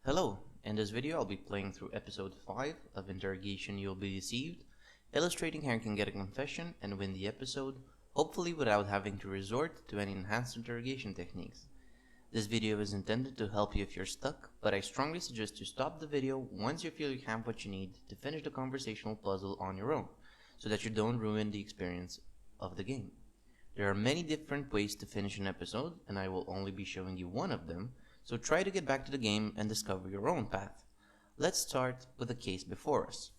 Hello, in this video I'll be playing through episode 5 of Interrogation You'll Be Deceived, illustrating how you can get a confession and win the episode, hopefully without having to resort to any enhanced interrogation techniques. This video is intended to help you if you're stuck, but I strongly suggest you stop the video once you feel you have what you need to finish the conversational puzzle on your own, so that you don't ruin the experience of the game. There are many different ways to finish an episode, and I will only be showing you one of them, so try to get back to the game and discover your own path. Let's start with the case before us.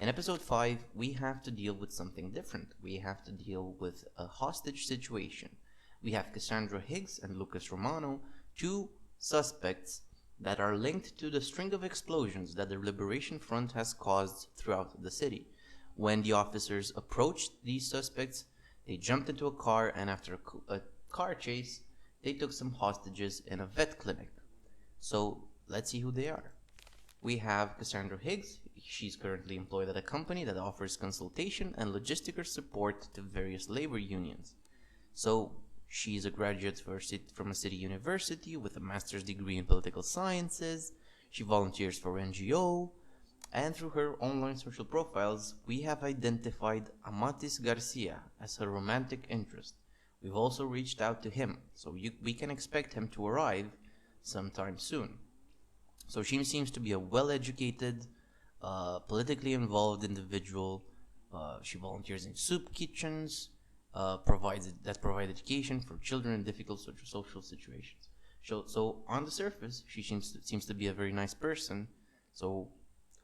In episode 5, we have to deal with something different. We have to deal with a hostage situation. We have Cassandra Higgs and Lucas Romano, two suspects that are linked to the string of explosions that the Liberation Front has caused throughout the city. When the officers approached these suspects, they jumped into a car, and after a car chase, they took some hostages in a vet clinic. So let's see who they are. We have Cassandra Higgs. She's currently employed at a company that offers consultation and logistical support to various labor unions. So she's a graduate from a city university with a master's degree in political sciences. She volunteers for NGO. And through her online social profiles, we have identified Amatis Garcia as her romantic interest. We've also reached out to him, so we can expect him to arrive sometime soon. So she seems to be a well-educated, politically involved individual. She volunteers in soup kitchens, provide education for children in difficult social situations. So on the surface, she seems to be a very nice person. So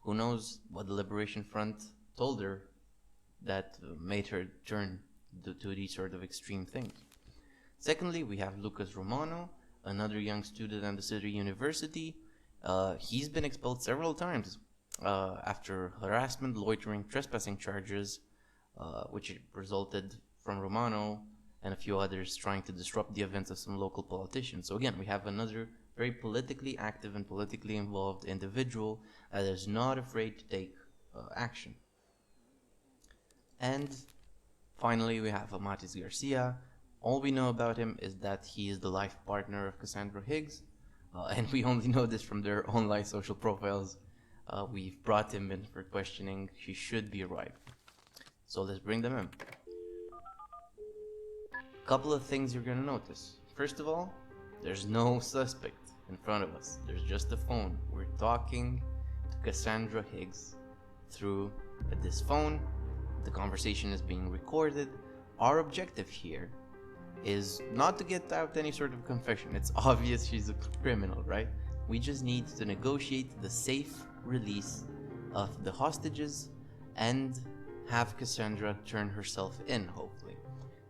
who knows what the Liberation Front told her that made her turn to these sort of extreme things. Secondly, we have Lucas Romano, another young student at the city university. He's been expelled several times after harassment, loitering, trespassing charges, which resulted from Romano and a few others trying to disrupt the events of some local politicians. So again, we have another very politically active and politically involved individual that is not afraid to take action. And finally, we have Amatis Garcia. All we know about him is that he is the life partner of Cassandra Higgs, and we only know this from their online social profiles. We've brought him in for questioning. He should be arrived. So let's bring them in. A couple of things you're going to notice. First of all, there's no suspect in front of us. There's just a phone. We're talking to Cassandra Higgs through this phone. The conversation is being recorded. Our objective here is not to get out any sort of confession. It's obvious she's a criminal, right? We just need to negotiate the safe release of the hostages and have Cassandra turn herself in, hopefully.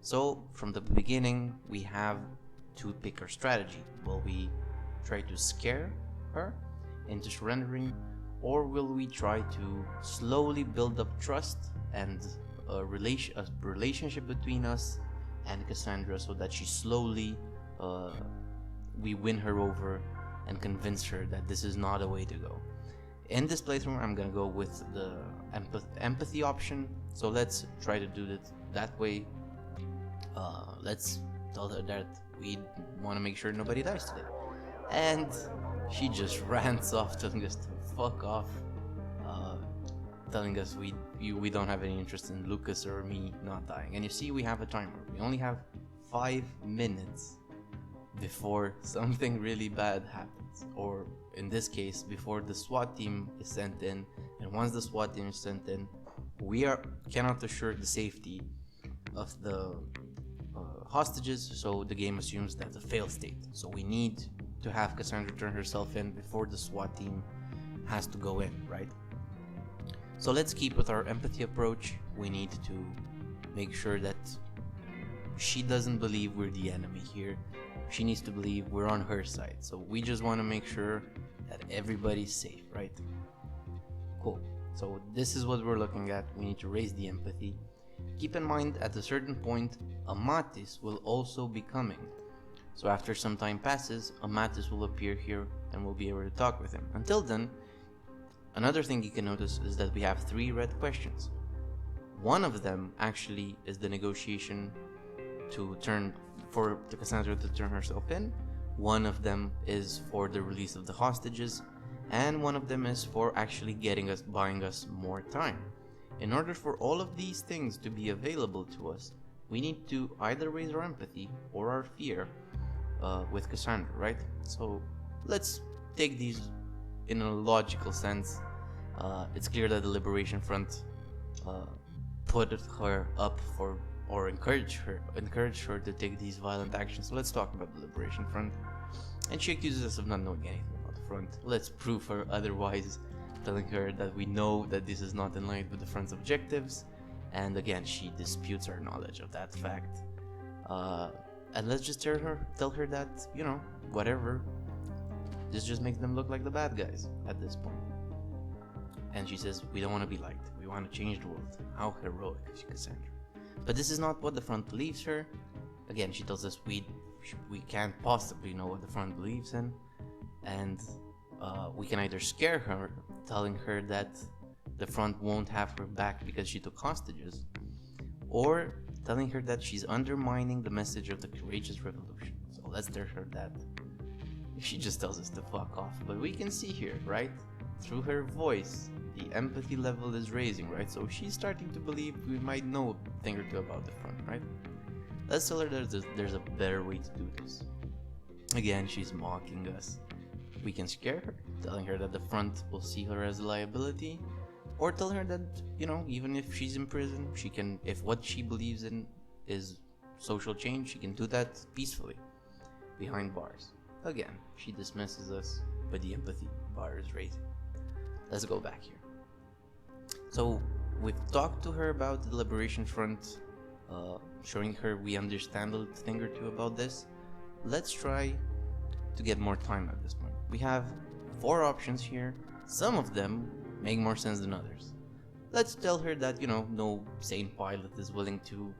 So from the beginning, we have to pick our strategy. Will we try to scare her into surrendering, or will we try to slowly build up trust and a relationship between us and Cassandra, so that she slowly we win her over and convince her that this is not a way to go. In this playthrough, I'm gonna go with the empathy option, so let's try to do it that way. Let's tell her that we want to make sure nobody dies today, and she just rants off, telling us to fuck off, telling us we don't have any interest in Lucas or me not dying. And you see, we have a timer. We only have 5 minutes before something really bad happens, or in this case, before the SWAT team is sent in. And once the SWAT team is sent in, we cannot assure the safety of the hostages, so the game assumes that's a fail state. So we need to have Cassandra turn herself in before the SWAT team has to go in, right? So let's keep with our empathy approach. We need to make sure that she doesn't believe we're the enemy here. She needs to believe we're on her side. So we just want to make sure that everybody's safe, right? Cool. So this is what we're looking at. We need to raise the empathy. Keep in mind, at a certain point, Amatis will also be coming. So after some time passes, Amatis will appear here and we'll be able to talk with him. Until then, another thing you can notice is that we have 3 red questions. One of them actually is the negotiation for Cassandra to turn herself in. One of them is for the release of the hostages, and one of them is for actually buying us more time. In order for all of these things to be available to us, we need to either raise our empathy or our fear with Cassandra, right? So let's take these in a logical sense. It's clear that the Liberation Front put her up for, or encouraged her to take these violent actions. So let's talk about the Liberation Front. And she accuses us of not knowing anything about the front. Let's prove her otherwise, telling her that we know that this is not in line with the front's objectives. And again, she disputes our knowledge of that fact. And let's just tell her that, whatever. This just makes them look like the bad guys at this point. And she says, we don't want to be liked. We want to change the world. How heroic is Cassandra? But this is not what the front believes her. Again, she tells us we can't possibly know what the front believes in. And we can either scare her, telling her that the front won't have her back because she took hostages, or telling her that she's undermining the message of the courageous revolution. So let's tell her that. She just tells us to fuck off. But we can see here, right? Through her voice, the empathy level is raising, right? So she's starting to believe we might know a thing or two about the front, right? Let's tell her there's a better way to do this. Again, she's mocking us. We can scare her, telling her that the front will see her as a liability, or tell her that, even if she's in prison, she can, if what she believes in is social change, she can do that peacefully, behind bars. Again, she dismisses us, but the empathy bar is raising. Let's go back here. So, we've talked to her about the Liberation Front, showing her we understand a thing or two about this. Let's try to get more time at this point. We have 4 options here. Some of them make more sense than others. Let's tell her that, no sane pilot is willing to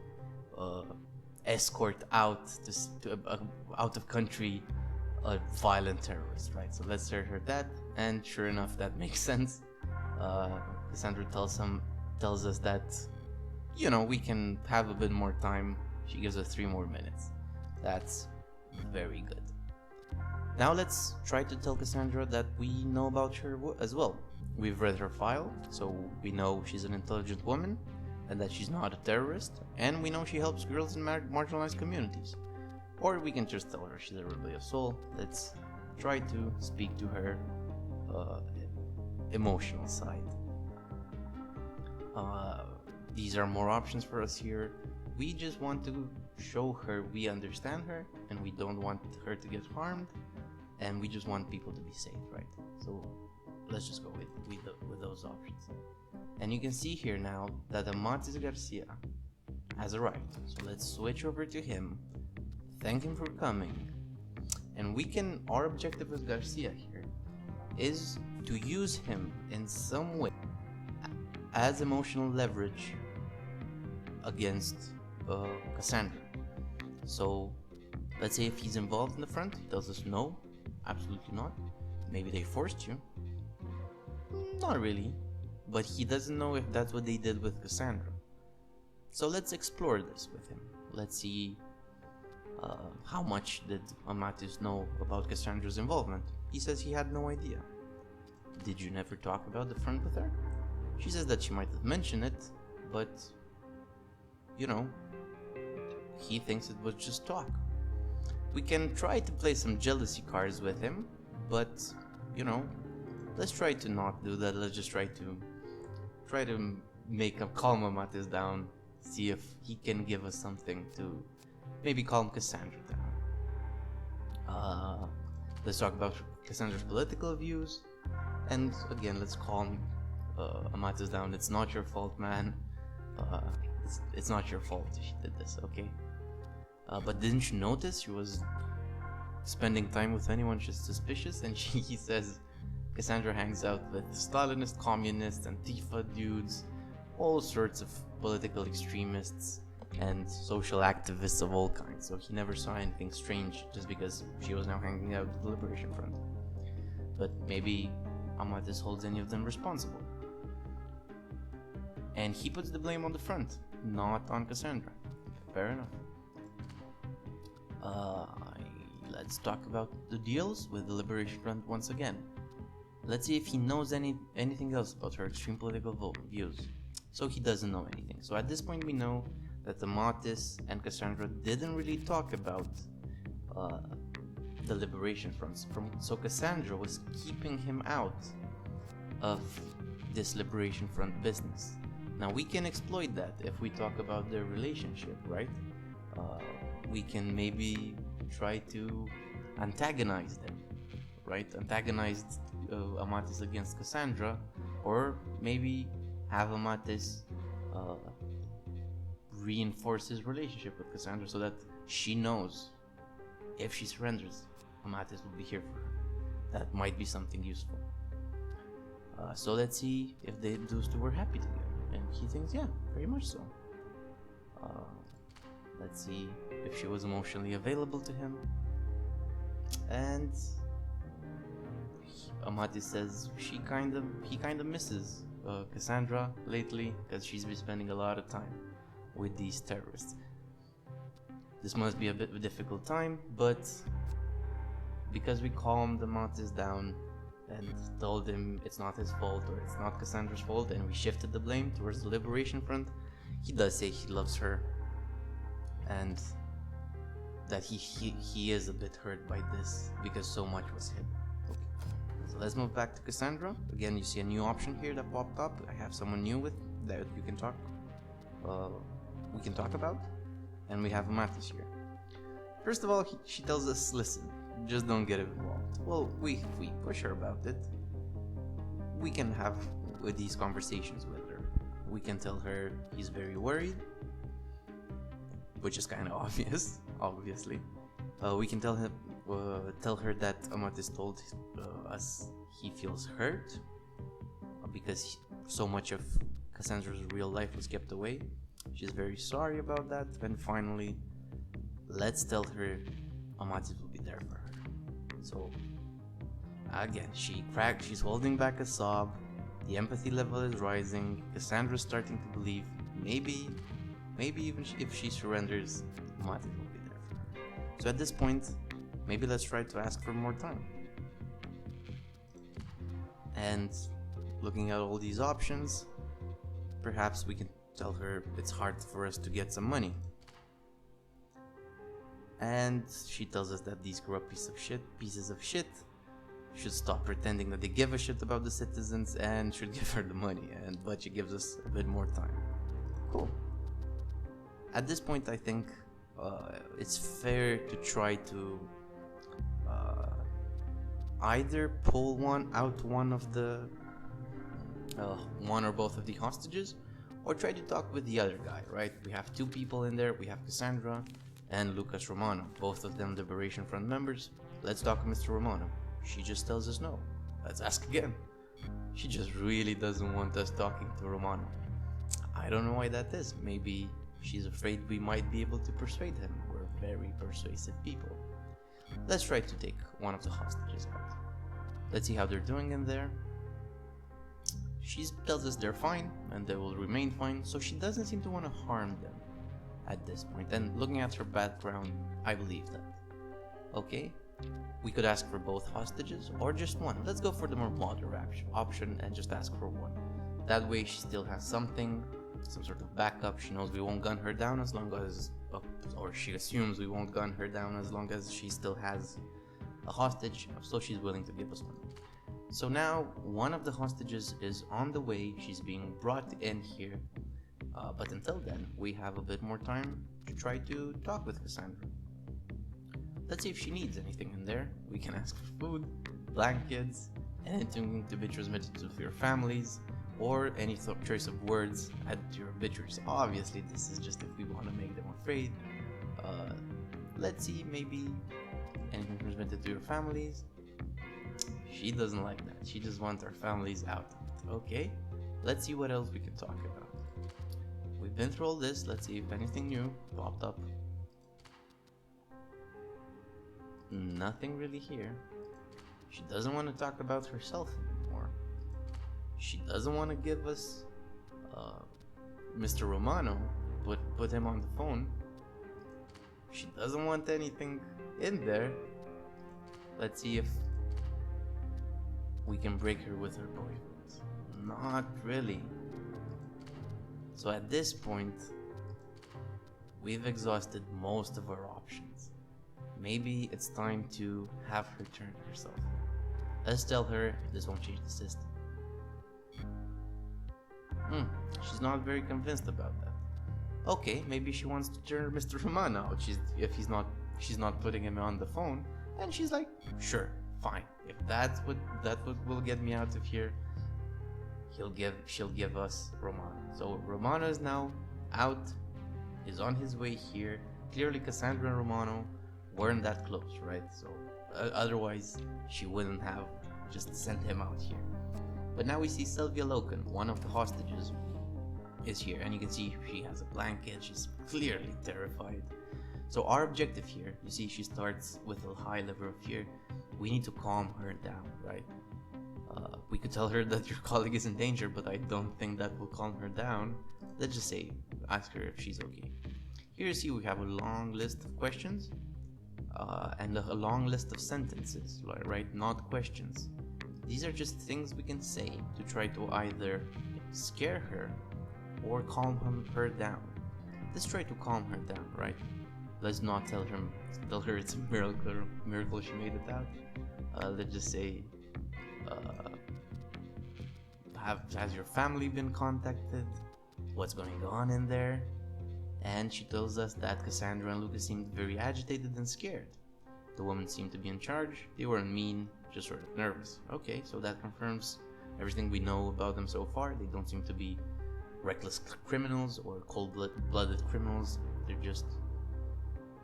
escort out out of country a violent terrorist, right? So let's tell her that, and sure enough, that makes sense. Cassandra tells us that, we can have a bit more time. She gives us 3 more minutes. That's very good. Now let's try to tell Cassandra that we know about her as well. We've read her file, so we know she's an intelligent woman, and that she's not a terrorist, and we know she helps girls in marginalized communities. Or we can just tell her she's a rebellious soul. Let's try to speak to her emotional side. These are more options for us here. We just want to show her we understand her, and we don't want her to get harmed, and we just want people to be safe, right? So let's just go with those options. And you can see here now that Amatis Garcia has arrived. So let's switch over to him, thank him for coming, and our objective with Garcia here is to use him in some way as emotional leverage against Cassandra. So let's say if he's involved in the front, he tells us no, absolutely not. Maybe they forced you. Not really, but he doesn't know if that's what they did with Cassandra. So let's explore this with him. Let's see how much did Amatis know about Cassandra's involvement. He says he had no idea. Did you never talk about the front with her? She says that she might have mentioned it, but he thinks it was just talk. We can try to play some jealousy cards with him, but let's try to not do that. Let's just try to calm Amatis down, see if he can give us something to maybe calm Cassandra down. Let's talk about Cassandra's political views, and again, let's calm Amatis down. It's not your fault, man. It's not your fault she did this, okay? But didn't you notice she was spending time with anyone she's suspicious? And he says Cassandra hangs out with Stalinist, communists, Antifa dudes, all sorts of political extremists and social activists of all kinds. So he never saw anything strange just because she was now hanging out with the Liberation Front. But maybe Amatis holds any of them responsible. And he puts the blame on the front, not on Cassandra. Fair enough. Let's talk about the deals with the Liberation Front once again. Let's see if he knows anything else about her extreme political views. So he doesn't know anything. So at this point we know that Amatis and Cassandra didn't really talk about the liberation fronts. So Cassandra was keeping him out of this liberation front business. Now we can exploit that if we talk about their relationship, right? We can maybe try to antagonize them, right? Antagonize Amatis against Cassandra, or maybe have Amatis reinforce his relationship with Cassandra so that she knows if she surrenders, Amatis will be here for her. That might be something useful. So let's see if those two were happy together. And he thinks, yeah, very much so. Let's see if she was emotionally available to him. And Amatis says he kind of misses Cassandra lately because she's been spending a lot of time with these terrorists. This must be a bit of a difficult time, but because we calmed Amatis down and told him it's not his fault or it's not Cassandra's fault, and we shifted the blame towards the Liberation Front, he does say he loves her and that he is a bit hurt by this because so much was hidden. Okay. So let's move back to Cassandra. Again, you see a new option here that popped up. I have someone new with that you can talk. We can talk about, and we have Amatis here. First of all, she tells us, listen, just don't get involved. Well, if we push her about it, we can have these conversations with her. We can tell her he's very worried, which is kind of obvious, obviously. We can tell her that Amatis told us he feels hurt because so much of Cassandra's real life was kept away. She's very sorry about that. And finally, let's tell her Amatis will be there for her. So again, she's holding back a sob. The empathy level is rising. Cassandra's starting to believe maybe even if she surrenders, Amatis will be there for her. So at this point, maybe let's try to ask for more time. And looking at all these options, perhaps we can tell her it's hard for us to get some money. And she tells us that these corrupt pieces of shit should stop pretending that they give a shit about the citizens and should give her the money, but she gives us a bit more time. Cool. At this point, I think it's fair to try to either pull one of the one or both of the hostages, or try to talk with the other guy, right? We have two people in there. We have Cassandra and Lucas Romano, both of them Liberation Front members. Let's talk to Mr. Romano. She just tells us no. Let's ask again. She just really doesn't want us talking to Romano. I don't know why that is. Maybe she's afraid we might be able to persuade him. We're very persuasive people. Let's try to take one of the hostages out. Let's see how they're doing in there. She tells us they're fine and they will remain fine, so she doesn't seem to want to harm them at this point. And looking at her background, I believe that. Okay, we could ask for both hostages or just one. Let's go for the more moderate option and just ask for one. That way she still has some sort of backup. She knows we won't gun her down as long as, or she assumes we won't gun her down as long as she still has a hostage, so she's willing to give us one. So now one of the hostages is on the way. She's being brought in here. But until then, we have a bit more time to try to talk with Cassandra. Let's see if she needs anything in there. We can ask for food, blankets, anything to be transmitted to your families, or any choice of words added to your obituaries. Obviously, this is just if we want to make them afraid. Let's see, maybe anything transmitted to your families. She doesn't like that. She just wants our families out. Okay, let's see what else we can talk about. We've been through all this. Let's see if anything new popped up. Nothing really here. She doesn't want to talk about herself anymore. She doesn't want to give us Mr. Romano, put him on the phone. She doesn't want anything in there. Let's see if we can break her with her boyfriend. Not really. So at this point, we've exhausted most of our options. Maybe it's time to have her turn herself. Let's tell her this won't change the system. She's not very convinced about that. Okay, maybe she wants to turn Mr. Romano out. She's not putting him on the phone, and she's like, sure, fine. If that's what will get me out of here, she'll give us Romano. So Romano is now out, is on his way here. Clearly Cassandra and Romano weren't that close, right? So otherwise she wouldn't have just sent him out here. But now we see Sylvia Loken, one of the hostages, is here, and you can see she has a blanket. She's clearly terrified. So our objective here, you see she starts with a high level of fear. We need to calm her down, right? We could tell her that your colleague is in danger, but I don't think that will calm her down. Let's just say, ask her if she's okay. Here you see we have a long list of questions and a long list of sentences, right? Not questions. These are just things we can say to try to either scare her or calm her down. Let's try to calm her down, right? Let's not tell her it's a miracle she made it out. Let's just say, has your family been contacted? What's going on in there? And she tells us that Cassandra and Lucas seemed very agitated and scared. The women seemed to be in charge. They weren't mean, just sort of nervous. Okay, so that confirms everything we know about them so far. They don't seem to be reckless criminals or cold-blooded criminals. They're just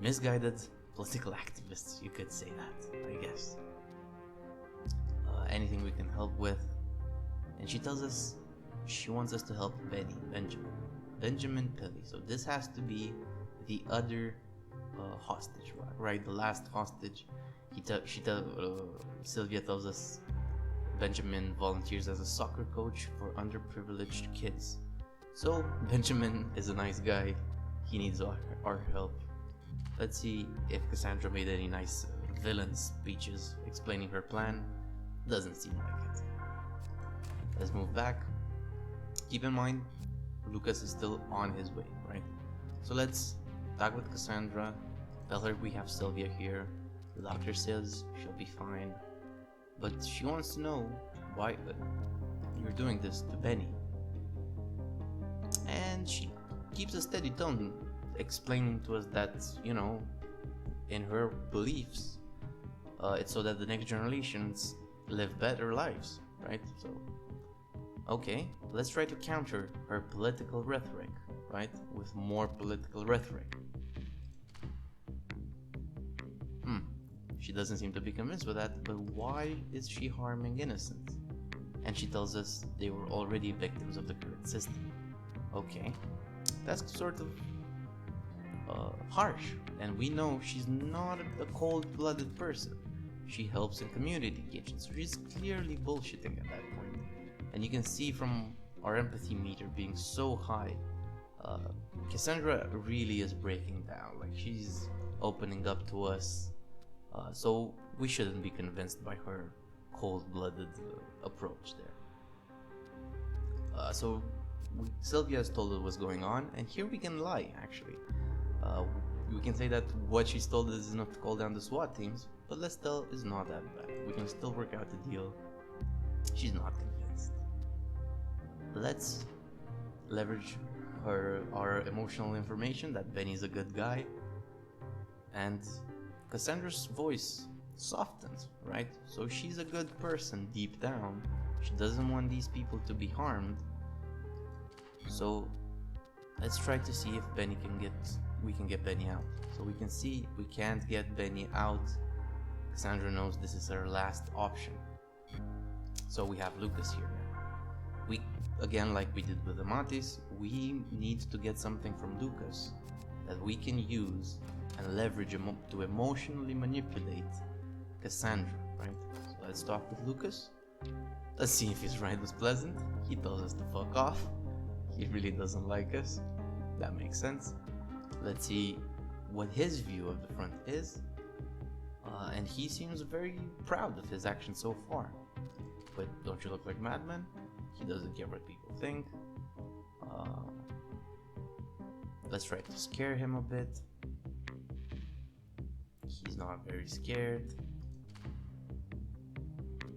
misguided political activists, you could say that, I guess. Anything we can help with. And she tells us she wants us to help Benjamin Pilly. So this has to be the other hostage, right? The last hostage. Sylvia tells us Benjamin volunteers as a soccer coach for underprivileged kids. So Benjamin is a nice guy. He needs our help. Let's see if Cassandra made any nice villain speeches explaining her plan. Doesn't seem like it. Let's move back. Keep in mind, Lucas is still on his way, right? So let's talk with Cassandra. Tell her we have Sylvia here. The doctor says she'll be fine. But she wants to know why you're doing this to Benny. And she keeps a steady tone, explaining to us that, in her beliefs, it's so that the next generations live better lives, right? So, okay, let's try to counter her political rhetoric, right? With more political rhetoric. She doesn't seem to be convinced with that, but why is she harming innocents? And she tells us they were already victims of the current system. Okay, that's sort of harsh, and we know she's not a cold-blooded person. She helps in community kitchens, so she's clearly bullshitting at that point. And you can see from our empathy meter being so high, Cassandra really is breaking down. Like, she's opening up to us, so we shouldn't be convinced by her cold-blooded approach there. Sylvia has told us what's going on, and here we can lie, actually. We can say that what she's told us is enough to call down the SWAT teams, but let's tell it's not that bad. We can still work out the deal. She's not convinced. Let's leverage our emotional information that Benny's a good guy, and Cassandra's voice softens, right? So she's a good person deep down. She doesn't want these people to be harmed. So let's try to see if we can get Benny out. So we can see we can't get Benny out. Cassandra knows this is her last option. So we have Lucas here now. Again, like we did with the Matis, we need to get something from Lucas that we can use and leverage to emotionally manipulate Cassandra, right? So let's talk with Lucas. Let's see if his ride was pleasant. He tells us to fuck off. He really doesn't like us. That makes sense. Let's see what his view of the front is. And he seems very proud of his actions so far. don't you look like madman? He doesn't care what people think. Let's try to scare him a bit. He's not very scared.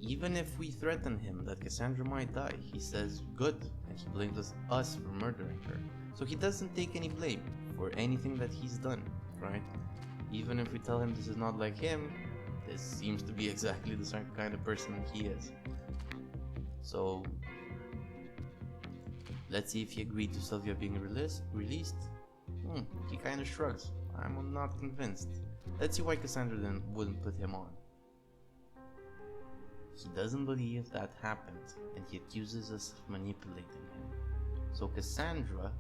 Even if we threaten him that Cassandra might die, he says good, and he blames us for murdering her. So he doesn't take any blame for anything that he's done, right? Even if we tell him this is not like him, this seems to be exactly the same kind of person he is. So let's see if he agreed to Sylvia being released. He kind of shrugs. I'm not convinced. Let's see why Cassandra then wouldn't put him on. He doesn't believe that happened, and he accuses us of manipulating him. So Cassandra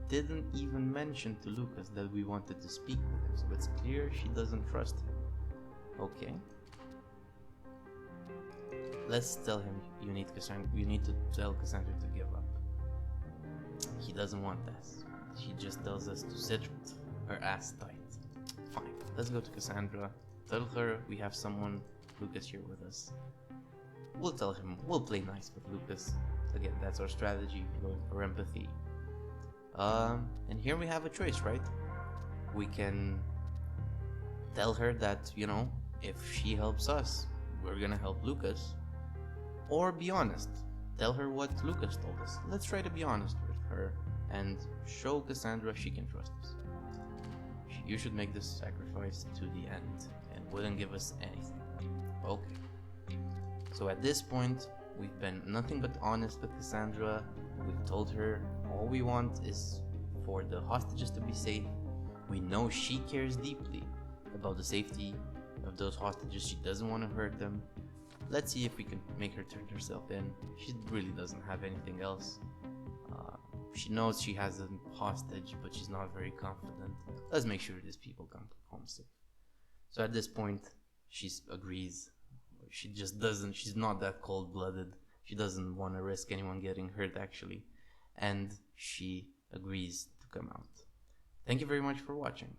didn't even mention to Lucas that we wanted to speak with him, so it's clear she doesn't trust him. Okay. Let's tell him you need to tell Cassandra to give up. He doesn't want this. She just tells us to sit her ass tight. Fine. Let's go to Cassandra. Tell her we have someone, Lucas, here with us. We'll tell him, we'll play nice with Lucas. Again, that's our strategy, going for empathy. And here we have a choice, right? We can tell her that, if she helps us, we're gonna help Lucas. Or be honest. Tell her what Lucas told us. Let's try to be honest with her and show Cassandra she can trust us. You should make this sacrifice to the end and wouldn't give us anything. Okay. So at this point, we've been nothing but honest with Cassandra. We've told her all we want is for the hostages to be safe. We know she cares deeply about the safety of those hostages. She doesn't want to hurt them. Let's see if we can make her turn herself in. She really doesn't have anything else. She knows she has a hostage, but she's not very confident. Let's make sure these people come home safe. So at this point, she agrees. She just doesn't, she's not that cold-blooded. She doesn't want to risk anyone getting hurt, actually. And she agrees to come out. Thank you very much for watching.